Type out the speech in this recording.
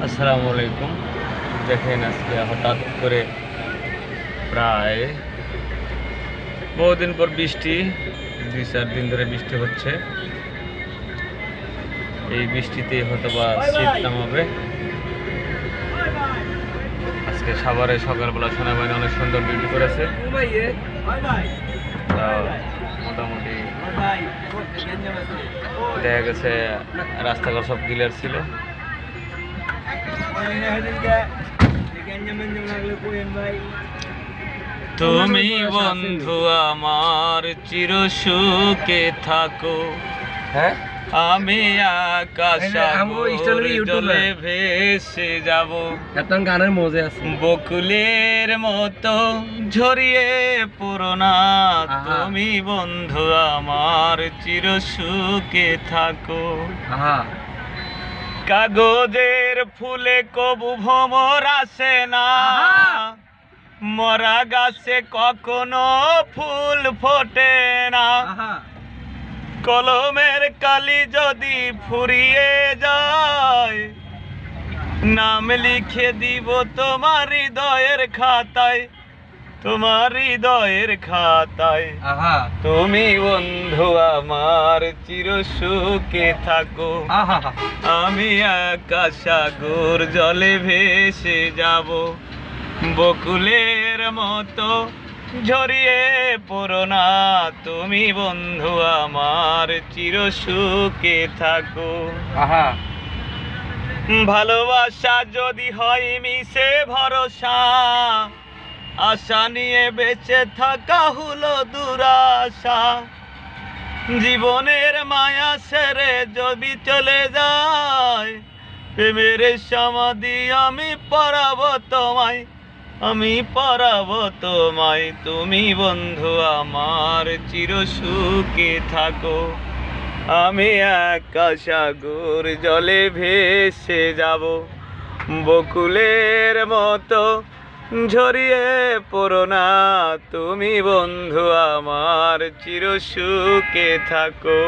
আসসালামু আলাইকুম। দেখেন আজকে হঠাৎ করে প্রায় বহুদিন পর বৃষ্টি, 2-4 দিন ধরে বৃষ্টি হচ্ছে। এই বৃষ্টিতেই হয়তোবা শীত নামাবে। আজকে সাভারে সকালবেলা সেনাবাহিনী অনেক সুন্দর ডিউটি করেছে। মোটামুটি দেখা গেছে রাস্তাঘাট সব ক্লিয়ার ছিল। তুমি বন্ধু আমার চির সুখে থাকো, হ্যাঁ আমি আকাশ জলে ভেসে যাব, গানের মজা আছে। বকুলের মতো ঝরিয়ে পড়ো না, তুমি বন্ধু আমার চির সুখে থাকো। কাগজের ফুলে কবু ভ্রমর আসে না, মরা গাছে কখনো ফুল ফোটে না, কলমের কালি যদি ফুরিয়ে যায়, নাম লিখে দিব তোমার হৃদয়ের খাতায়, তোমার হৃদয়ের খাতায়। তুমি বন্ধু আমার চির সুখে থাকো, আমি আকাশ সাগর জলে ভেসে যাব, বকুলের মতো ঝরিয়ে পড়ো না, তুমি বন্ধু আমার চির সুখে থাকো। ভালোবাসা যদি হয় মিশে ভরসা, আশা নিয়ে বেঁচে থাকা হলো দুরাশা, জীবনের মায়া সেরে যদি চলে যায়, প্রেমের সমাধি আমি পড়াবো তোমায়, আমি পড়াবো তোমায়, তুমি বন্ধু আমার চির সুখে থাকো, আমি আকাশ সাগর জলে ভেসে যাব, বকুলের মতো ঝরিয়ে পড়ো না, তুমি বন্ধু আমার চির সুখে থাকো।